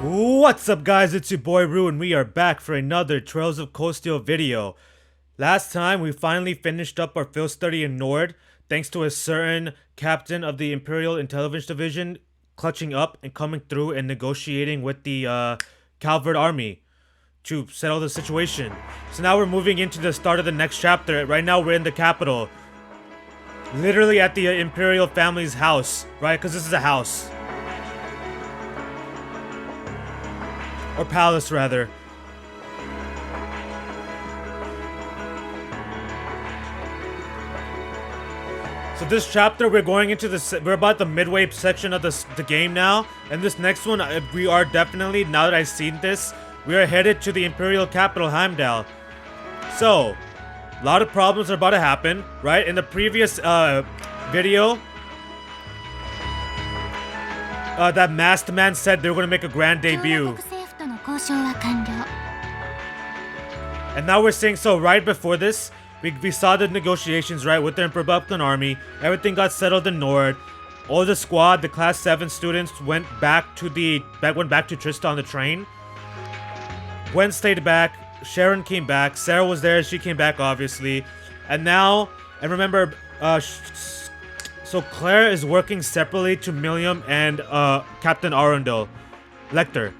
What's up guys, it's your boy Rean. We are back for another Trails of Cold Steel video. Last time we finally finished up our field study in Nord, thanks to a certain captain of the Imperial Intelligence Division clutching up and coming through and negotiating with the Calvert army to settle the situation. So now we're moving into the start of the next chapter. Right now we're in the capital. Literally at the Imperial Family's house, right? Because this is a house. Or palace, rather. So this chapter, we're going into we're about the midway section of the game now. And this next one, we are definitely, now that I've seen this, we are headed to the Imperial capital, Heimdall. So, a lot of problems are about to happen, right? In the previous video, that masked man said they were going to make a grand debut. And now we're seeing, so right before this, we saw the negotiations, right, with the Republican army. Everything got settled in Nord. All the squad, the class 7 students went back to Trista on the train. Gwen stayed back. Sharon came back. Sarah was there. She came back, obviously. And now, and remember, so Claire is working separately to Milliam and Captain Arundel, Lecter.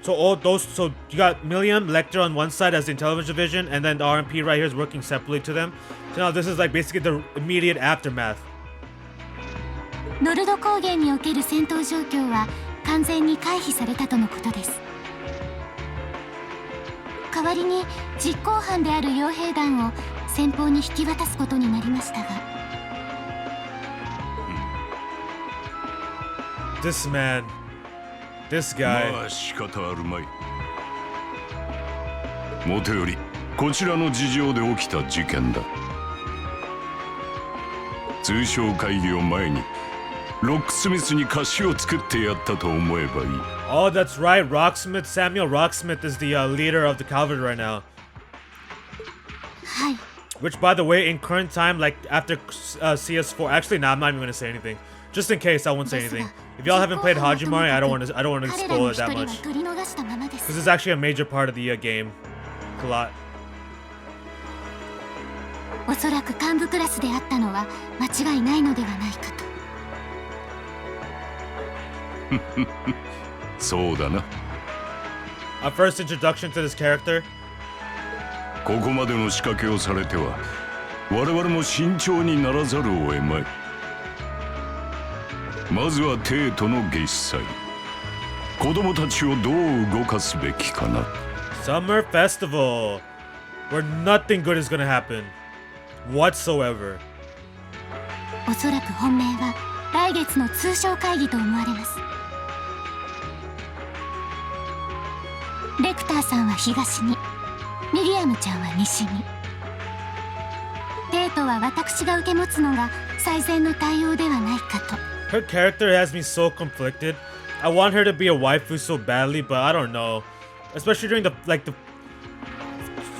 So all those, so you got Milliam, Lecter on one side as the intelligence division, and then the RMP right here is working separately to them. So now this is like basically the immediate aftermath. ノルド高原における戦闘状況は完全に回避されたとのことです。代わりに実行犯である傭兵団を先方に引き渡すことになりましたが。This man. This guy. まあ仕方あるまい。もとよりこちらの事情で起きた事件だ。通商会議を前にロックスミスに貸しを作ってやったと思えばいい。Oh, that's right. Rocksmith, Samuel Rocksmith is the leader of the Calvert right now. はい。 Which, by the way, in current time, like after CS4, actually, no, I'm not even gonna say anything. Just in case, I won't say anything. If y'all haven't played Hajimari, I don't want to spoil it that much. Because it's actually a major part of the game. A lot. おそらく幹部クラスであったのは間違いないのではないかと。そうだな。Our first introduction to this character. ここまでの仕掛けをされては、我々も慎重にならざるを得まい。まずは帝都の月祭。子供たちをどう動かすべきかな。Summer Festival, where nothing good is gonna happen, whatsoever. おそらく本命は来月の通商会議と思われます。レクターさんは東に、ミリアムちゃんは西に。帝都は私が受け持つのが最善の対応ではないかと。Her character has me so conflicted. I want her to be a waifu so badly, but I don't know. Especially during the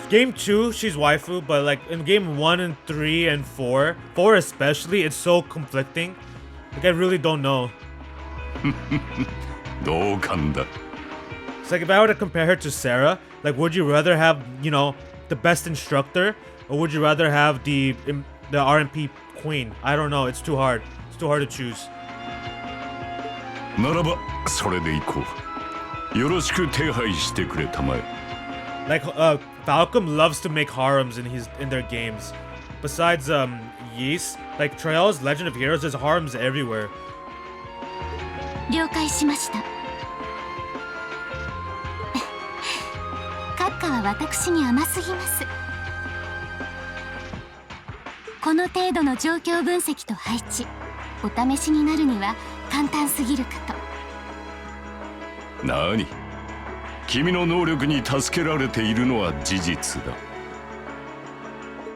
game 2, she's waifu, but like in game 1 and 3 and 4 especially, it's so conflicting. Like I really don't know. どうかんだ。 It's like if I were to compare her to Sarah, like would you rather have, you know, the best instructor, or would you rather have the RMP queen? I don't know. It's too hard. It's too hard to choose. ならばそれでいこう。よろしく手配してくれたまえ。Like Falcom loves to make harems in their games. Besides Ys, like Trails, Legend of Heroes, there's harems everywhere. 了解しました。閣下は私に甘すぎます。この程度の状況分析と配置、お試しになるには簡単すぎるかと。なに、君の能力に助けられているのは事実だ。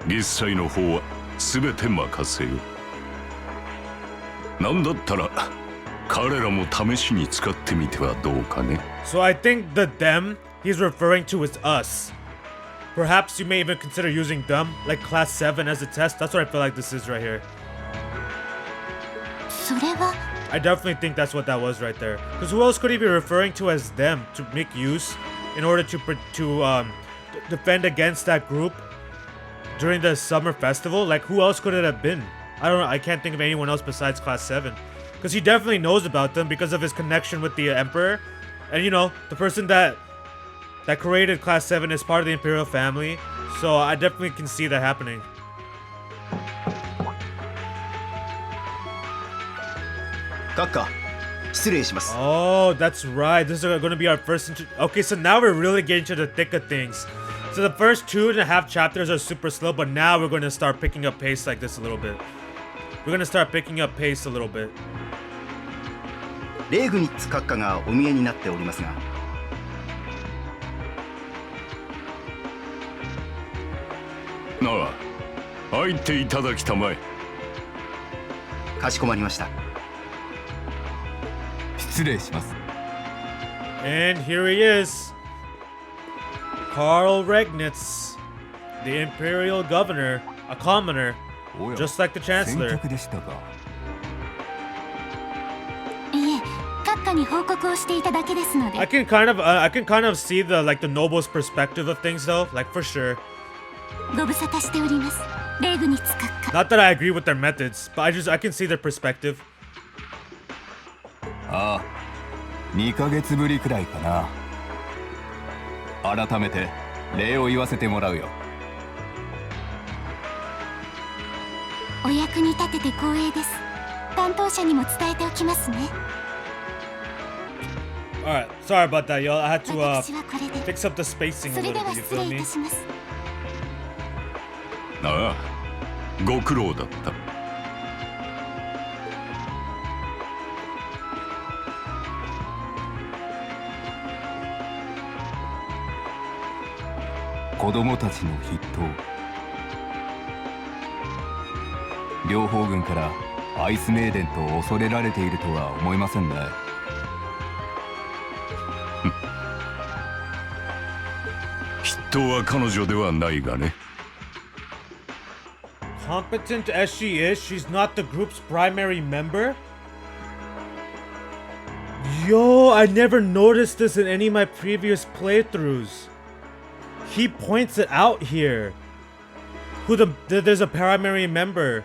月祭の方は全て任せよ。なんだったら彼らも試しに使ってみてはどうかね。 So I think the them he's referring to is us. Perhaps you may even consider using them, like class 7 as a test. That's what I feel like this is right here. それは I definitely think that's what that was right there. Because who else could he be referring to as them to make use in order to defend against that group during the summer festival? Like, who else could it have been? I don't know. I can't think of anyone else besides Class 7. Because he definitely knows about them because of his connection with the Emperor. And, you know, the person that created Class 7 is part of the Imperial Family. So I definitely can see that happening. Oh, that's right. This is going to be our first... Okay, so now we're really getting to the thick of things. So the first 2.5 chapters are super slow, but now we're going to start picking up pace like this a little bit. We're going to start picking up pace a little bit. レーグニッツ閣下がお見えになっておりますが。ああ、入っていただきたまえ。かしこまりました。失礼します。And here he is. Karl Regnitz, the Imperial Governor, a commoner, just like the Chancellor. 先客でしたか。いえ、閣下に報告をしていただけですので。I can kind of see the noble's perspective of things though, like for sure. ご無沙汰しております。レーグニッツ閣下。 Not that I agree with their methods, but I can see their perspective. ああ、2ヶ月ぶりくらいかな。改めて礼を言わせてもらうよ。お役に立てて光栄です。担当者にも伝えておきますね。Alright, sorry about that, y'all. I had to 私はこれで。 fix up the spacing そ a れ little では bit, you 失 feel 礼い me? たします。ああ、ご苦労だった。子供たちの筆頭。両方軍からアイスメイデンと恐れられているとは思いませんね。筆頭は彼女ではないがね。Competent as she is, she's not the group's primary member? Yo, I never noticed this in any of my previous playthroughs. He points it out here. There's a primary member.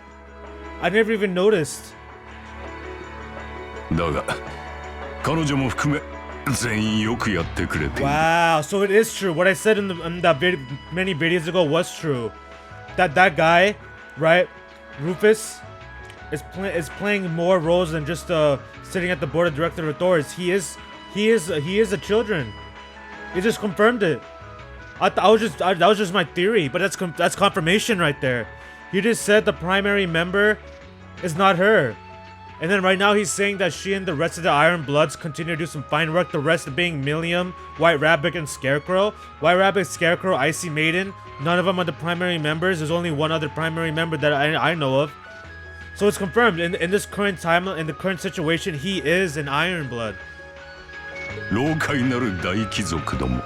I never even noticed. だが、彼女も含め全員よくやってくれている。 Wow, so it is true. What I said in many videos ago was true. That guy, right, Rufus, is playing more roles than just sitting at the board of directors of Thor's. He is a children. He just confirmed it. That was just my theory, but that's confirmation right there. He just said the primary member is not her. And then right now he's saying that she and the rest of the Iron Bloods continue to do some fine work, the rest being Millium, White Rabbit, and Scarecrow. White Rabbit, Scarecrow, Icy Maiden, none of them are the primary members. There's only one other primary member that I know of. So it's confirmed, in this current time, in the current situation, he is an Iron Blood. 老快なる大貴族ども。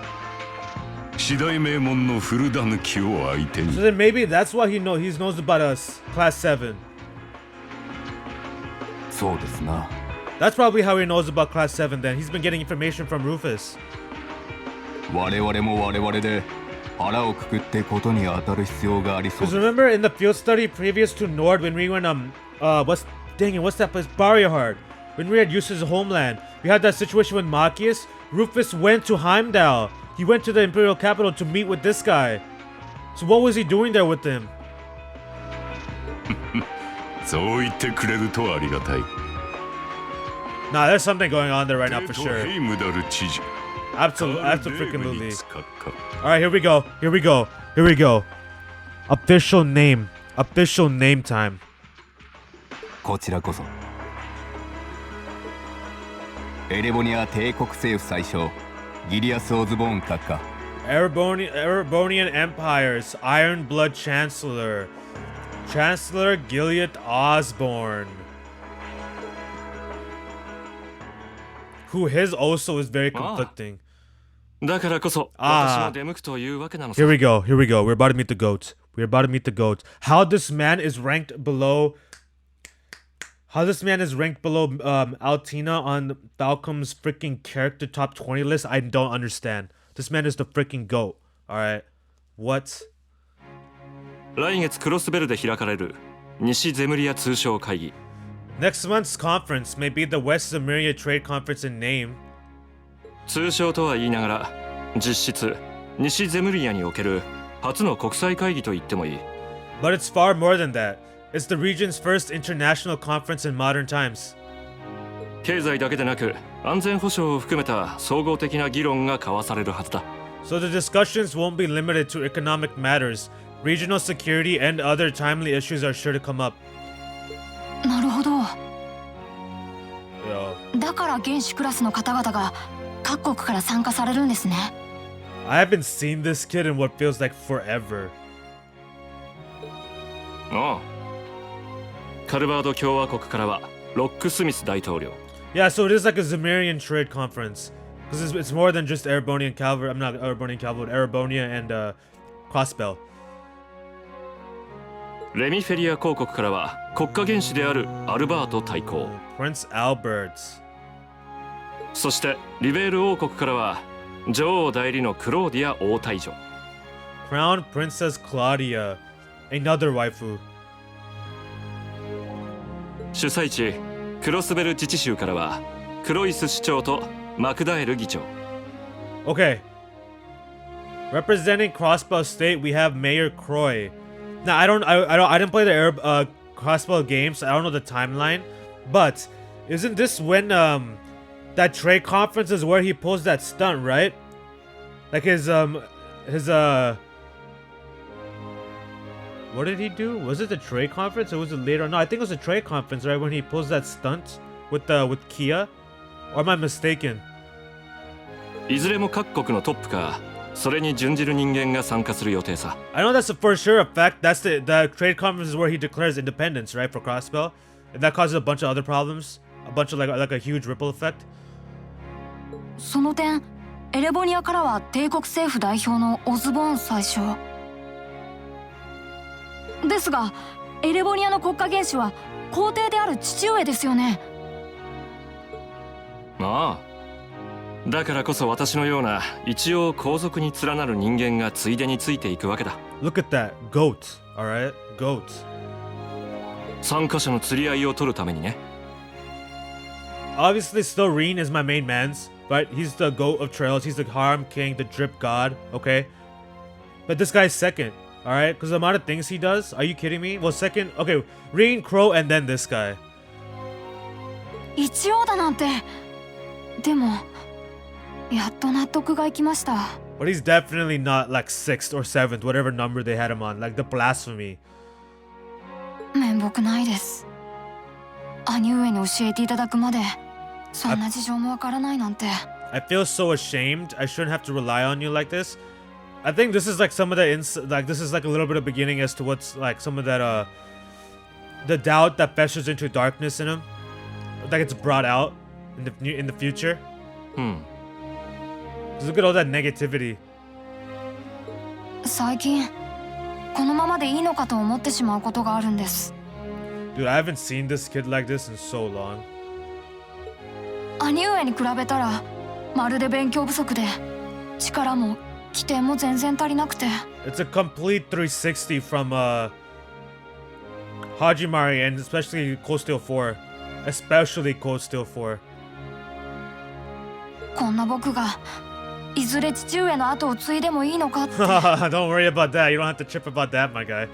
次大名門の古田抜きを相手に。 So then maybe that's why he knows about us, Class 7. そうですな。That's probably how he knows about Class 7 then. He's been getting information from Rufus. 我々も我々で腹をくくってことに当たる必要がありそう Because です。 remember in the field study previous to Nord when we went what's that place? Barrierhard. When we had Eustace's homeland, we had that situation with Machias. Rufus went to Heimdall. He went to the Imperial capital to meet with this guy. So what was he doing there with him? そう言ってくれるとありがたい。 Nah, there's something going on there right now for テート sure. ヘイムダル知事。 Absolutely. Alright, here we go. Official name time. こちらこそ。エレボニア帝国政府最初、ギリアス・オズボーン閣下。Erebonian Empire's Iron Blood Chancellor Giliath Osborne, who his also is very conflicting. だからこそ私も出向くというわけなのさ。 Here we go. We're about to meet the goats. How this man is ranked below How this man is ranked below Altina on Falcom's freaking character top 20 list, I don't understand. This man is the freaking GOAT. Alright. What? 来月クロスベルで開かれる西ゼムリア通商会議。 Next month's conference may be the West Zemuria Trade Conference in name. 通商とは言いながら実質西ゼムリアにおける初の国際会議と言ってもいい。 But it's far more than that. It's the region's first international conference in modern times. 経済だけでなく安全保障を含めた総合的な議論が交わされるはずだ。 So the discussions won't be limited to economic matters. Regional security and other timely issues are sure to come up. なるほど。 Yo. だから原子クラスの方々が各国から参加されるんですね。 I haven't seen this kid in what feels like forever. ああ。カルバード共和国からはロックスミス大統領。 Yeah, so it is like a Zemurian trade conference. Because it's more than just Erebonian Cavalry. I'm not Erebonian Cavalry, Erebonia and Crossbell. レミフェリア公国からは国家元首であるアルバート大公。 Prince Albert. そしてリベール王国からは女王代理のクローディア王太女。 Crown Princess Claudia. Another waifu. 主催地クロスベル自治州からはクロイス市長とマクダエル議長。 Okay. Representing Crossbell State, we have Mayor Croy. Now I didn't play the Crossbell games. So I don't know the timeline, but isn't this when that trade conference is where he pulls that stunt, right? Like his what did he do? Was it the trade conference or was it later? No, I think it was the trade conference, right? When he pulls that stunt with Kia? Or am I mistaken? いずれも各国のトップかそれに準じる人間が参加する予定さ。 I know that's for sure a fact. That's the trade conference is where he declares independence, right, for Crossbell, and that causes a bunch of other problems, a bunch of like a huge ripple effect. その点、エレボニアからは帝国政府代表のオズボーン宰相。ですが、エレボニアの国家元首は皇帝である父上ですよね。ああ。だからこそ私のような一応皇族に連なる人間がついでについていくわけだ。 Look at that goat, all right, goat. 参加者の釣り合いを取るためにね。 Obviously, still Rean is my main man's, but he's the goat of trails. He's the harem king, the drip god, okay? But this guy's second, all right? Because the amount of things he does. Are you kidding me? Well, second, okay, Rean, Crow, and then this guy. 一応だなんて。でも。やっと納得がいきました。But he's definitely not like 6th or 7th, whatever number they had him on. Like the blasphemy. 面目ないです。兄上に教えていただくまで、そんな事情もわからないなんて。I feel so ashamed. I shouldn't have to rely on you like this. I think this is like some of the this is like a little bit of beginning as to what's like some of that the doubt that festers into darkness in him, that gets brought out in the future. Just look at all that negativity. 最近このままでいいのかと思ってしまうことがあるんです。 Dude, I haven't seen this kid like this in so long. 兄上に比べたらまるで勉強不足で力も起点も全然足りなくて。 It's a complete 360 from Hajimari and especially Cold Steel 4. Especially Cold Steel 4. こんな僕がいずれ父上の後を継いでもいいのかって。Don't worry about that. You don't have to trip about that, my guy.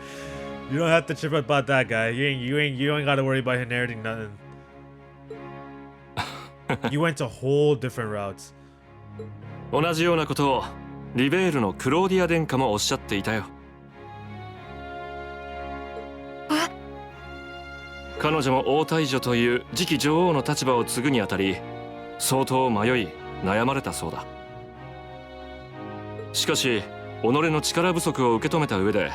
You don't have to trip about that, guy. You ain't got to worry about inheriting nothing. You went to whole different routes. 同じようなことをリベールのクローディア殿下もおっしゃっていたよ。彼女も王太女という次期女王の立場を継ぐにあたり相当迷い悩まれたそうだ。しかし己の力不足を受け止めた上で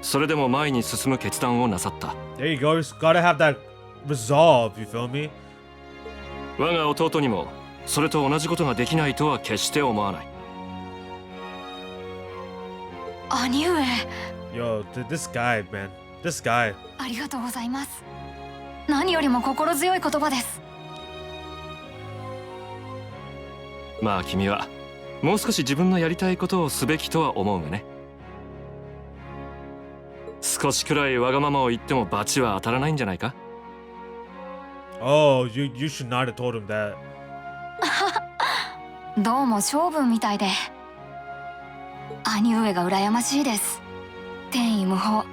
それでも前に進む決断をなさった。 There you go. You just gotta have that resolve, you feel me? 我が弟にもそれと同じことができないとは決して思わない。兄上。 Yo, this guy, man. This guy. ありがとうございます。何よりも心強い言葉です。まあ君はもう少し自分のやりたいことをすべきとは思うがね。少しくらいわがままを言っても罰は当たらないんじゃないか。 Oh, you should not have told him that. どうも性分みたいで、兄上が羨ましいです。天意無法、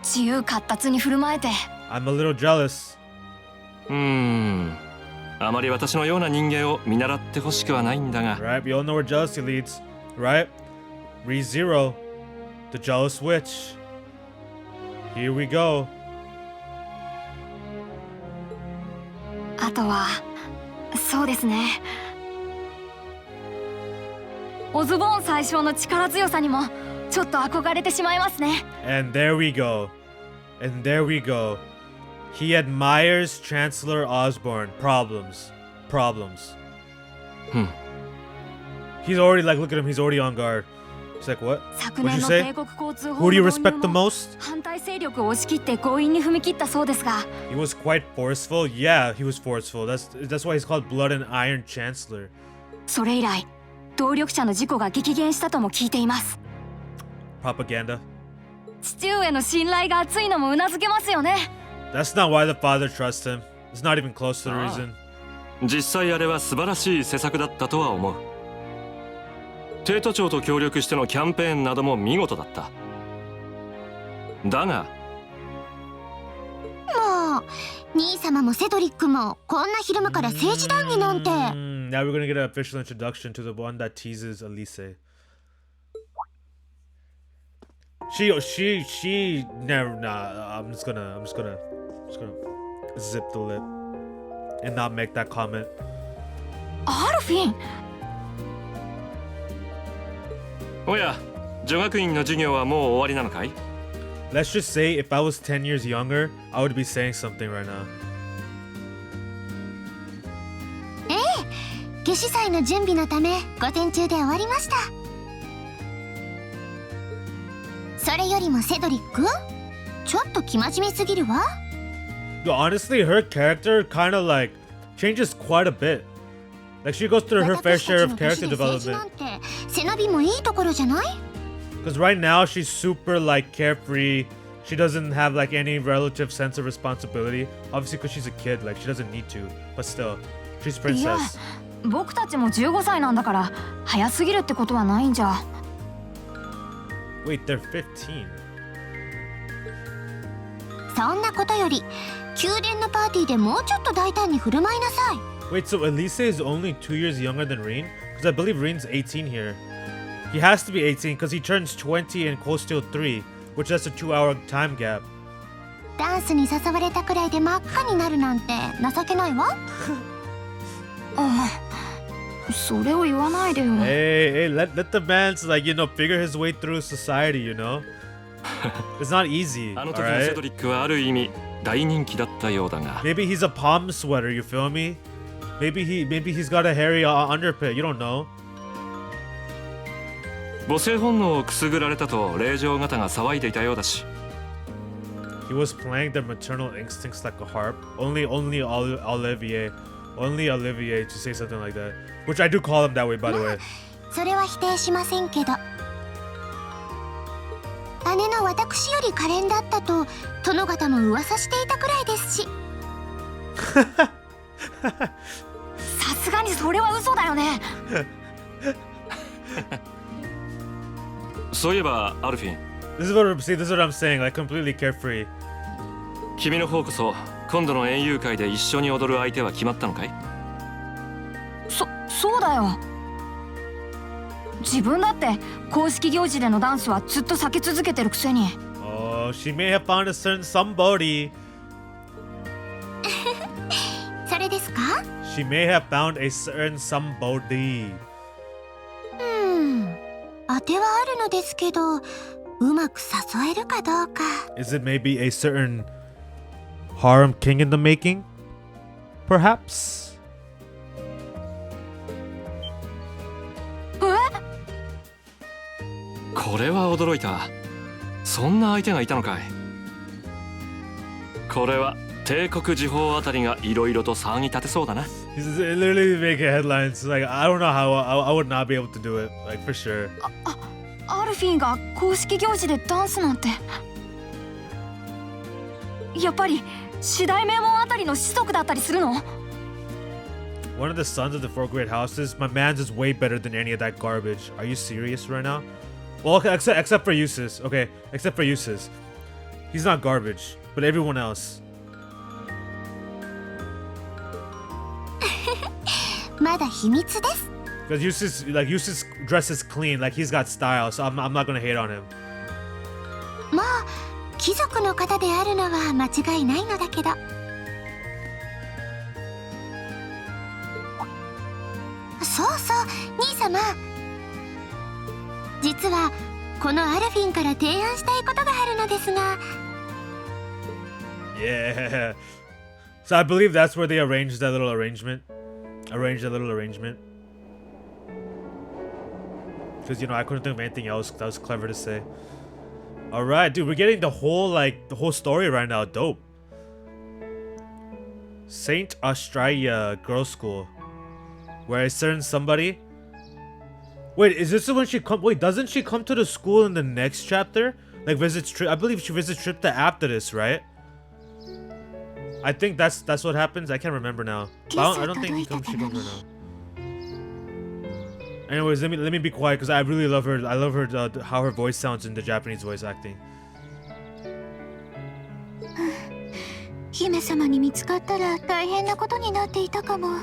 自由闊達に振る舞えて。 I'm a little jealous. あまり私のような人間を見習ってほしくはないんだが。 Right, we all know where jealousy leads. Right? ReZero, the jealous witch. Here we go. あとはそうですね、オズボーン宰相の力強さにもちょっと憧れてしまいますね。 And there we go. And there we go. He admires Chancellor Osborne. Problems. He's already like, look at him, he's already on guard. He's like, what? 昨 What'd 年 you の say? 帝国交通 Who 法 do you の respect 導 the 入も most? 反対勢力を押し切って強引に踏み切ったそうですが、 He was quite forceful. Yeah, he was forceful. That's why he's called Blood and Iron Chancellor. それ以来動力者の事故が激減したとも聞いています。 Propaganda. 父上の信頼が厚いのもうなずけますよね。 That's not why the father trusts him. It's not even close to the reason. 実際あれは素晴らしい施策だったとは思う。帝都庁と協力してのキャンペーンなども見事だった。だがもう兄様もセドリックもこんな昼間から政治談義なんて。 Now we're gonna get an official introduction to the one that teases Elise. She never. Nah, I'm just gonna zip the lip and not make that comment. アルフィン、おや、女学院の授業はもう終わりなのかい？ Let's just say if I was 10 years younger, I would be saying something right now. 夏至祭の準備のため午前中で終わりました。それよりもセドリック、ちょっと生真面目すぎるわ。 Yo, honestly, her character kind of like changes quite a bit. Like she goes through her fair 私た share ち of の年 character で政治 development. なんて背伸びもいいところじゃない？ Because right now she's super like carefree. She doesn't have like any relative sense of responsibility. Obviously, because she's a kid, like she doesn't need to. But still, she's いや princess. 僕たちも15歳なんだから早すぎるってことはないんじゃ。 Wait, they're 15. そんなことより宮殿のパーティーでもうちょっと大胆に振る舞いなさい。 Wait, so Elise is only 2 years younger than Rean? Because I believe Rean's 18 here. He has to be 18 because he turns 20 in Cold Steel 3, which has a 2-hour time gap. ダンスに誘われたくらいで真っ赤になるなんて情けないわ。それを言わないでよ。 Hey, let the man like figure his way through society, It's not easy. あの時のセ Alright? ドリックはある意味大人気だったようだが。 Maybe he's a palm sweater, you feel me? Maybe he's got a hairy underpit, you don't know. 母性本能をくすぐられたと令嬢方が騒いでいたようだし。 He was playing their maternal instincts like a harp. Only Olivier to say something like that. Which I do call him that way, by the way. それは否定しませんけど、姉の私より可憐だったと殿方も噂していたくらいですし。さすがにそれは嘘だよね。そういえばアルフィン、 This is what I'm saying, like completely carefree. 君の方こそ今度の園遊会で一緒に踊る相手は決まったのかい？そうだよ。自分だって公式行事でのダンスはずっと避け続けてるくせに。 Oh, she may have found a certain somebody. それですか？ She may have found a certain somebody. 当てはあるのですけど、うまく誘えるかどうか。 Is it maybe a certain harem king in the making? Perhaps? これは驚いた。そんな相手がいたのかい。これは帝国時報あたりがいろいろと騒ぎ立てそうだな。 He's literally making headlines. Like I don't know how I would not be able to do it. Like for sure. アルフィンが公式行事でダンスなんて。やっぱり四大名門あたりの子族だったりするの？ One of the sons of the four great houses. My man's is way better than any of that garbage. Are you serious right now? Well, okay, except for uses. Okay, except for uses. He's not garbage, but everyone else. まだ秘密です。 Because uses dresses clean, like he's got style. So I'm not gonna hate on him. まあ貴族の方であるのは間違いないのだけど。そうそう兄様、実はこのアルフィンから提案したいことがあるのですが。 Yeah. So I believe that's where they arranged that little arrangement. Because you know I couldn't think of anything else that was clever to say. All right, dude, we're getting the whole story right now. Dope. Saint Australia Girls' School, where a certain somebody. Wait, is this when she come? Wait, doesn't she come to the school in the next chapter? Like visits Trip. I believe she visits Trip after this, right? I think that's what happens. I can't remember now. But I don't think she comes right now. Anyways, let me be quiet because I really love her. I love her how her voice sounds in the Japanese voice acting. 姫様に見つかったら大変なことになっていたかも。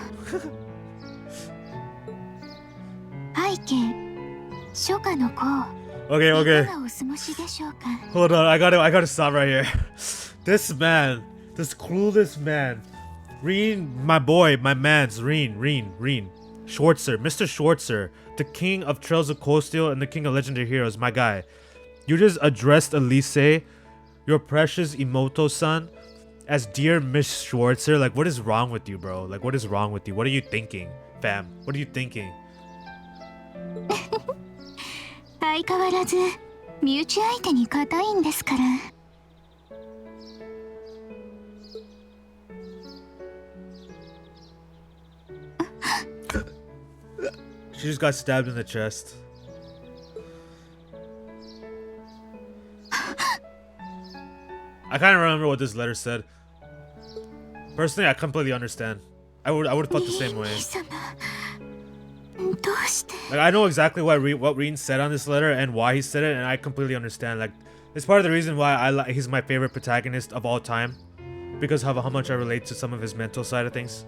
拝見、初夏の子。Okay. いかがお過ごしでしょうか。 Hold on, I gotta stop right here. This man, this clueless man, Rean, my boy, my man's Rean. Schwarzer, Mr. Schwarzer, the king of Trails of Cold Steel and the king of legendary heroes, my guy. You just addressed Elise, your precious Imoto-san, as dear Miss Schwarzer. Like, what is wrong with you, bro? Like, what is wrong with you? What are you thinking, fam? What are you thinking? 相変わらず身内相手に固いんですから。 She just got stabbed in the chest. I kind of remember what this letter said. Personally, I completely understand. I would have felt the same way. どうして。 Like I know exactly what Rean said on this letter and why he said it, and I completely understand. Like it's part of the reason why he's my favorite protagonist of all time, because of how much I relate to some of his mental side of things.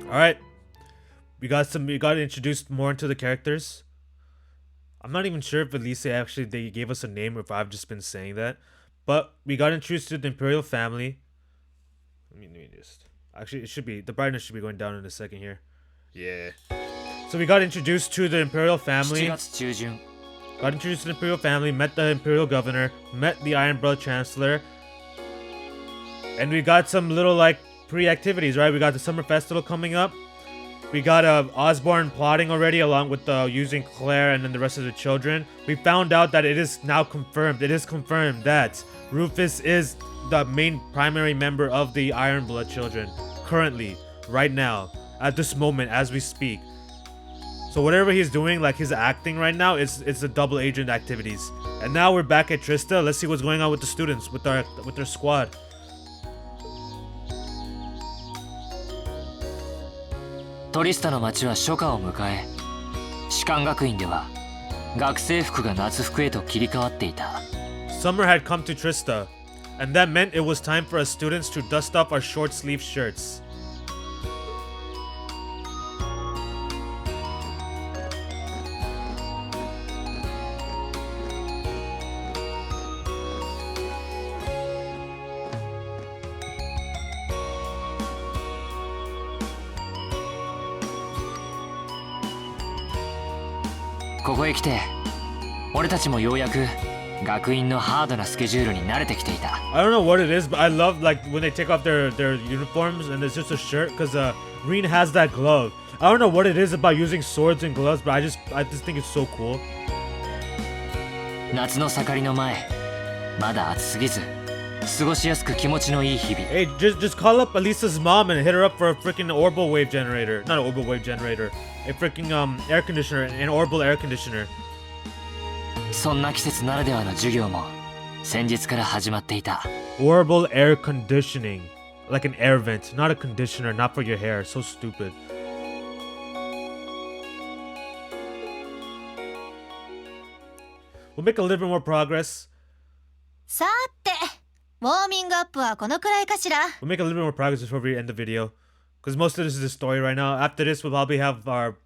All right, we got introduced more into the characters. I'm not even sure if Elise actually they gave us a name or if I've just been saying that, but we got introduced to the Imperial Family. Let me just actually it should be the brightness should be going down in a second here. Yeah. So we got introduced to the Imperial Family. Got introduced to the Imperial Family. Met the Imperial Governor. Met the Iron Blood Chancellor. And we got some little like pre-activities, right? We got the summer festival coming up. We got Osborne plotting already along with using Claire and then the rest of the children. We found out that it is now confirmed. It is confirmed that Rufus is the main primary member of the Iron Blood children. Currently, right now, at this moment, as we speak. So whatever he's doing, like his acting right now, it's the double agent activities. And now we're back at Trista. Let's see what's going on with the students, with their squad. トリスタの町は初夏を迎え、士官学院では学生服が夏服へと切り替わっていた。 Summer had come to Trista, and that meant it was time for us students to dust off our short sleeve shirts. 学院のハードなスケジュールに慣れてきていた。 I don't know what it is, but I love like when they take off their uniforms and it's just a shirt because Rean has that glove. I don't know what it is about using swords and gloves, but I just think it's so cool. 夏の盛りの前、まだ暑すぎず過ごしやすく気持ちのいい日々。 Hey, just call up Elisa's mom and hit her up for a freaking orbital wave generator. Not an orbital wave generator. A freaking air conditioner, an orbital air conditioner. そんな季節ならではの授業も先日から始まっていた。 Orbital air conditioning. Like an air vent, not a conditioner, not for your hair. So stupid. We'll make a little bit more progress. さて、ウォーミングアップはこのくらいかしら。 We'll make a little bit more progress before we end the video. Because most of this is the story right now. After this, we'll probably have our,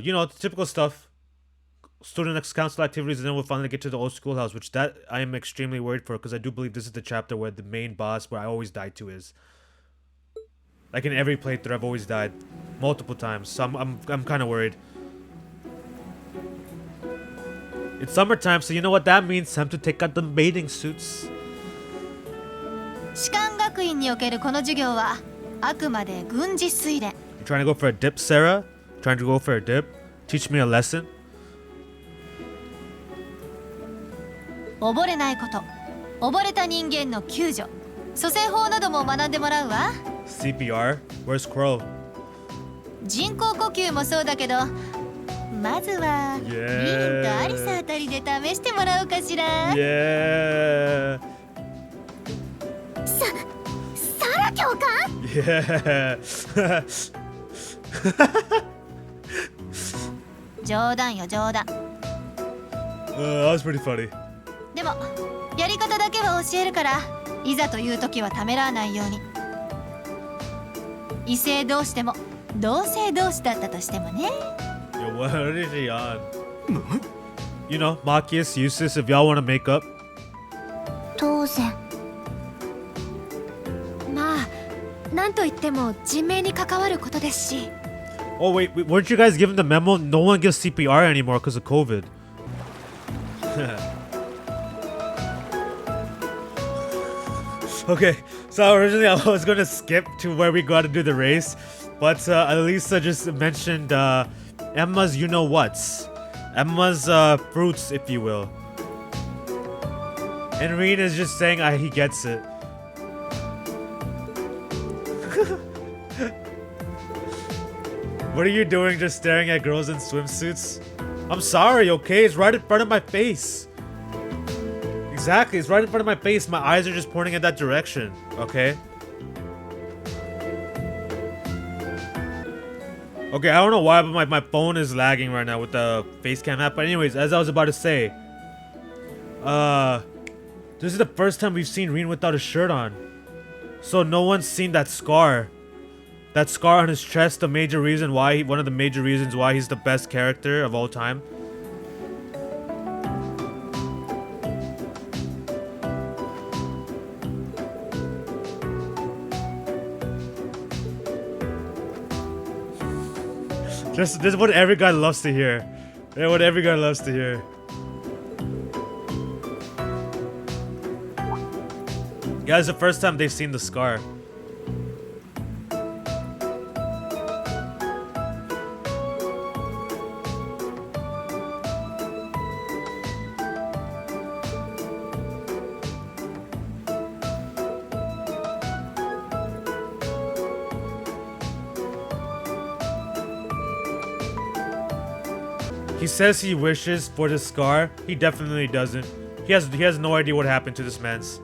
you know, the typical stuff. Student council activities, and then we'll finally get to the old schoolhouse, which that I am extremely worried for, because I do believe this is the chapter where the main boss, where I always die to, is. Like in every playthrough, I've always died multiple times, so I'm kind of worried. It's summertime, so you know what that means. Time to take out the bathing suits. 士官学院におけるこの授業はあくまで軍事推練。 You trying to go for a dip, Sarah? Trying to go for a dip? Teach me a lesson? 溺れないこと、溺れた人間の救助、蘇生法なども学んでもらうわ。 CPR? Where's Crow? 人工呼吸もそうだけど、まずはリーンとアリサあたりで試してもらおうかしら。 Yeah. サラ教官？ Yeah. 冗談よ冗談。 That was pretty funny. でもやり方だけは教えるから、いざという時はためらわないように。異性同士でも同性同士だったとしてもね。 Yo, what is he on? You know, Machias, Eustace, if y'all want to make up. 当然。まあ、なんといっても人命に関わることですし。 Oh, wait, weren't you guys given the memo? No one gives CPR anymore because of COVID. Okay, so originally I was going to skip to where we got to do the race, but Elisa just mentioned Emma's you-know-whats. Emma's fruits, if you will. And Rean is just saying he gets it. What are you doing just staring at girls in swimsuits? I'm sorry, okay? It's right in front of my face. Exactly, it's right in front of my face. My eyes are just pointing in that direction, okay? Okay, I don't know why, but my phone is lagging right now with the face cam app. But anyways, as I was about to say, this is the first time we've seen Rean without a shirt on. So no one's seen that scar. That scar on his chest, one of the major reasons why he's the best character of all time. This is what every guy loves to hear. Yeah, what every guy loves to hear. Yeah, it's the first time they've seen the scar. He says he wishes for the scar. He definitely doesn't. He has no idea what happened to this man's.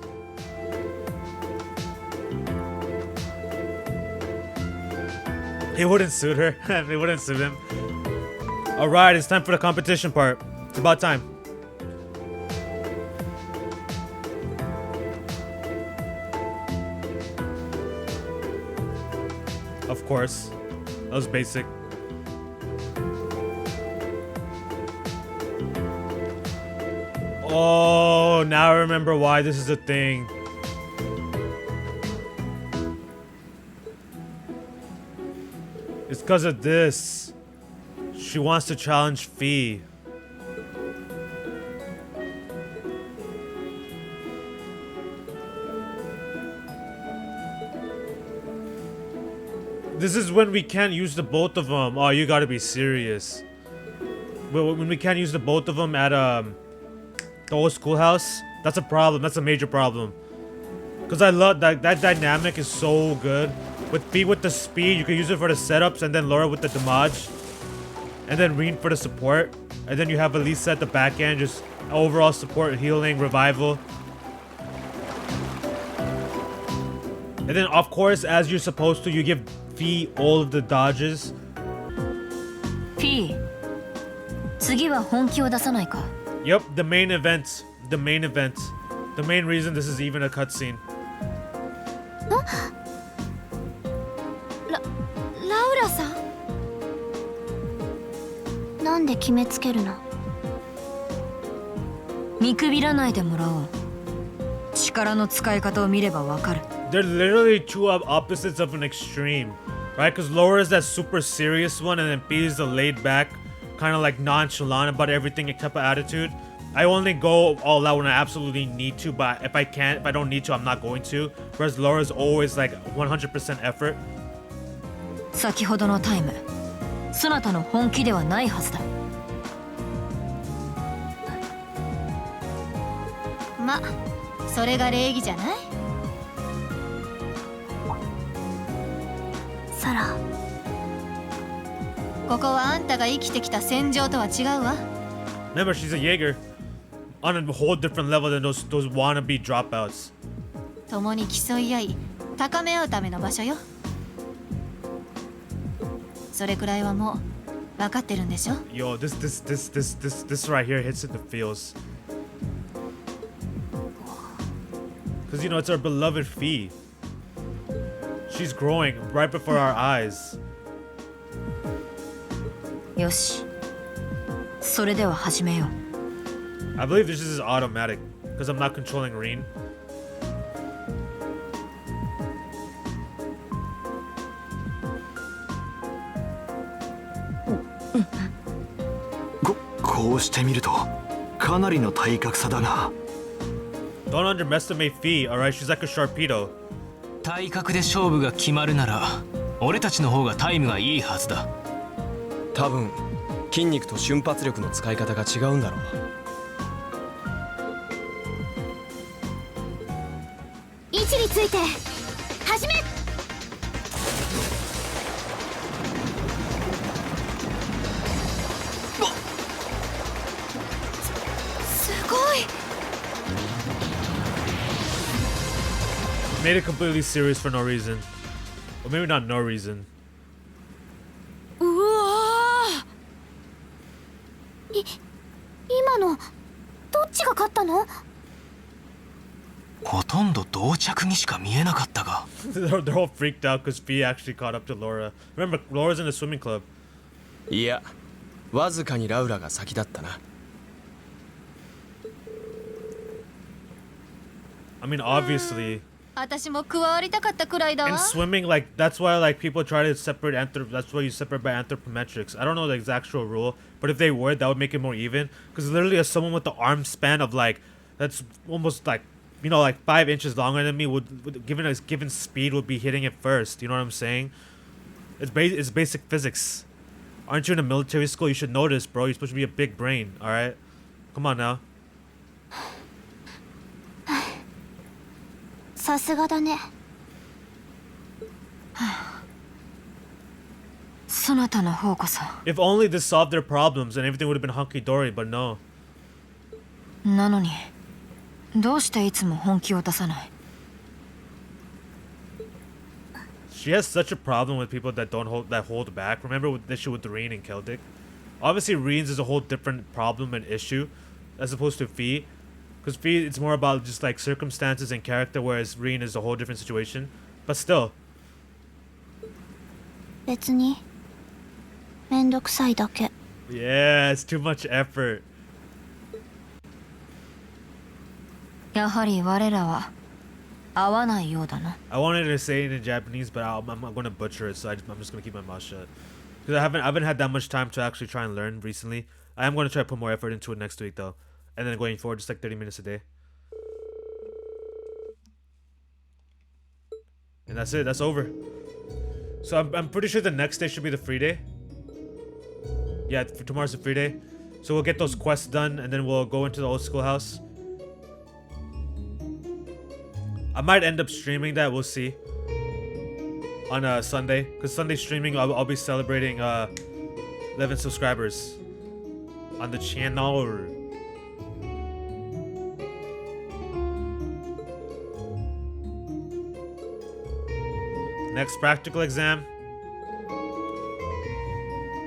It wouldn't suit her. It wouldn't suit him. Alright, it's time for the competition part. It's about time. Of course. That was basic. Oh, now I remember why this is a thing. It's because of this. She wants to challenge Fee. This is when we can't use the both of them. Oh, you gotta be serious. When we can't use the both of them at the old schoolhouse, that's a problem. That's a major problem. Cause I love that dynamic is so good. With Fee with the speed, you can use it for the setups, and then Laura with the damage, and then Rean for the support, and then you have Elisa at the back end, just overall support, healing, revival. And then of course, as you're supposed to, you give Fee all of the dodges. フィー、次は本気を出さないか。 Yep, the main event. The main event. The main reason this is even a cutscene. ラウラさん、なんで決めつけるの？見くびらないでもらおう。力の使い方を見ればわかる。 They're literally two opposites of an extreme, right? Because Laura is that super serious one, and then P is the laid back, kind of like nonchalant about everything type of attitude. I only go all out when I absolutely need to, but if I can't, if I don't need to, I'm not going to. Whereas Laura's always like 100% effort. 先ほどのタイム、そなたの本気ではないはずだ。ま、それが礼儀じゃない？サラ、ここはあんたが生きてきた戦場とは違うわ。 Remember, she's a Jaeger on a whole different level than those wannabe dropouts. 共に競い合い、高め合うための場所よ。それくらいはもう分かってるんでしょ？ Yo, this right here hits in the feels. Cause you know it's our beloved Fee. She's growing right before our eyes. よし、それでは始めよう。 I believe this is automatic because I'm not controlling Rean. こうしてみるとかなりの体格差だが。 Don't underestimate Fee, alright? She's like a Sharpedo. 体格で勝負が決まるなら俺たちの方がタイムがいいはずだ。多分筋肉と瞬発力の使い方が違うんだろう。位置について始め。すごい。 Made it completely serious for no reason. Or maybe not no reason. うわー。今のどっちが勝ったの？ほとんど同着にしか見えなかったが。they're all freaked out because Fee actually caught up to Laura. Remember, Laura's in the swimming club. いや、わずかにラウラが先だったな。I mean, obviously. 私も加わりたかったくらいだわ。 In swimming, like, that's why, like, people try to separate that's why you separate by anthropometrics. I don't know the exact actual rule, but if they were, that would make it more even. Because literally, as someone with the arm span of, like, that's almost, like, you know, like 5 inches longer than me, given speed, would be hitting it first. You know what I'm saying? It's basic physics. Aren't you in a military school? You should know this, bro. You're supposed to be a big brain, alright? Come on now. さすがだね。そなたの方こそ。 If only this solved their problems and everything would have been hunky-dory, but no. なのに、どうしていつも本気を出さない？ She has such a problem with people that hold back. Remember with the issue with Rean and Celtic? Obviously, Rean's is a whole different problem and issue as opposed to Fee. Because Fee, it's more about just like circumstances and character, whereas Rean is a whole different situation. But still. 別にめんどくさいだけ。 Yeah, it's too much effort. やはり我らは合わないようだな。 I wanted to say it in Japanese, but I'm going to butcher it, so I'm just going to keep my mouth shut. Because I haven't had that much time to actually try and learn recently. I am going to try to put more effort into it next week, though. And then going forward, just like 30 minutes a day. And that's it. That's over. So I'm pretty sure the next day should be the free day. Yeah, tomorrow's the free day. So we'll get those quests done and then we'll go into the old schoolhouse. I might end up streaming that, we'll see. On Sunday. Because Sunday streaming, I'll be celebrating 11 subscribers on the channel. Next practical exam.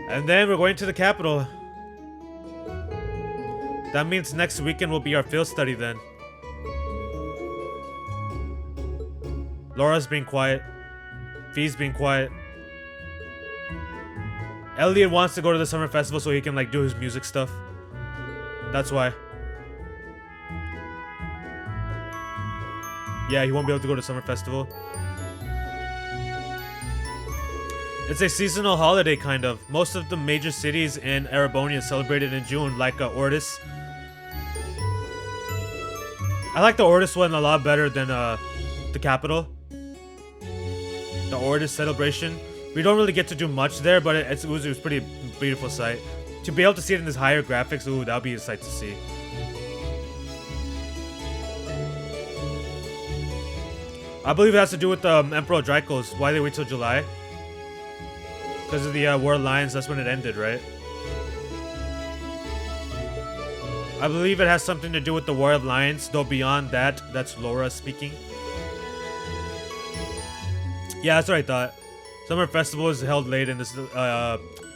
And then we're going to the capital. That means next weekend will be our field study then. Laura's being quiet. Fee's being quiet. Elliot wants to go to the summer festival so he can like do his music stuff. That's why. Yeah, he won't be able to go to summer festival. It's a seasonal holiday, kind of. Most of the major cities in Erebonian celebrated in June, like Ortis. I like the Ortis one a lot better than the capital. The Ortis celebration. We don't really get to do much there, but it was pretty beautiful sight. To be able to see it in this higher graphics, ooh, that'll be a sight to see. I believe it has to do with the Emperor Draco's. Why they wait till July? Because of the War Alliance, that's when it ended, right? I believe it has something to do with the War Alliance, though beyond that, that's Laura speaking. Yeah, that's what I thought. Summer Festival is held late in this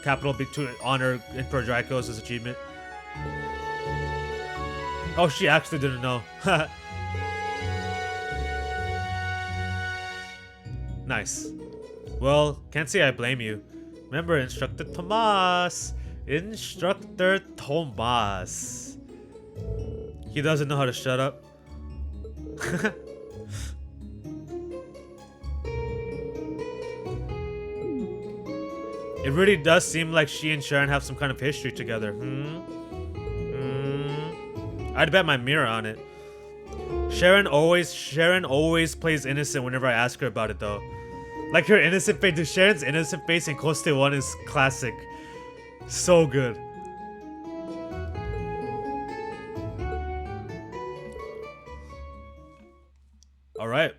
capital to honor Emperor Draco's achievement. Oh, she actually didn't know. Nice. Well, can't say I blame you. Remember, Instructor Tomas. Instructor Tomas. He doesn't know how to shut up. It really does seem like she and Sharon have some kind of history together. I'd bet my mirror on it. Sharon always plays innocent whenever I ask her about it, though. Like her innocent face, dude, Sharon's innocent face in Koste 1 is classic. So good. Alright.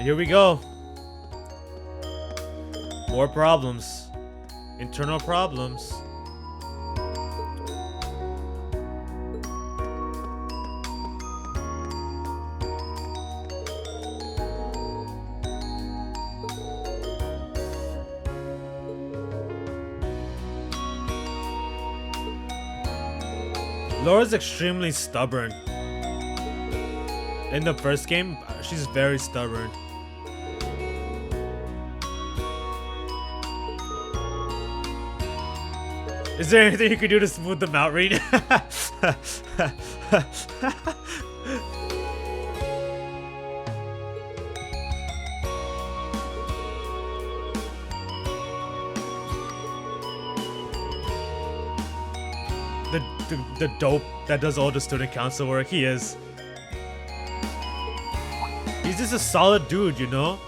Here we go. More problems. Internal problems. Laura's extremely stubborn. In the first game, she's very stubborn. Is there anything you can do to smooth them out, Rean? the dope that does all the student council work, he is. He's just a solid dude, you know?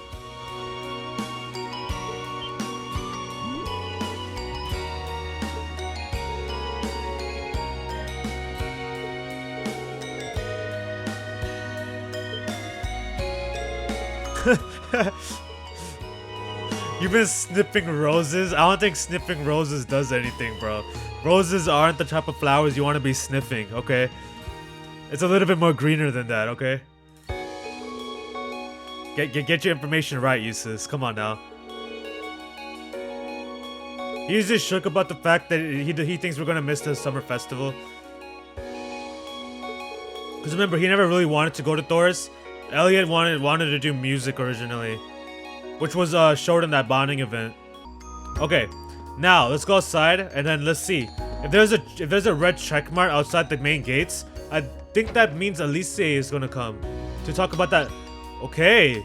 You've been snipping roses? I don't think snipping roses does anything, bro. Roses aren't the type of flowers you want to be sniffing, okay? It's a little bit more greener than that, okay? Get your information right, Eustace. Come on now. He's just shook about the fact that he thinks we're gonna miss the summer festival. Because remember, he never really wanted to go to Thor's. Elliot wanted to do music originally, which was showed in that bonding event. Okay, Now let's go outside and then let's see if there's a red check mark outside the main gates. I think that means Elise is gonna come to talk about that. Okay.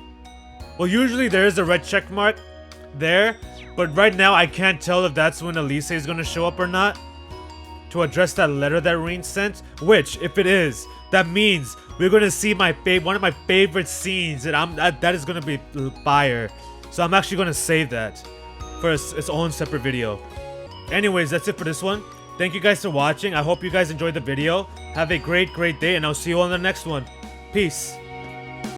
Well, usually there is a red check mark there, but right now I can't tell if that's when Elise is gonna show up or not to address that letter that Rean sent. Which, if it is, that means we're gonna see one of my favorite scenes, and that is gonna be fire. So I'm actually gonna save that for its own separate video. Anyways, that's it for this one. Thank you guys for watching. I hope you guys enjoyed the video. Have a great day, and I'll see you on the next one. Peace.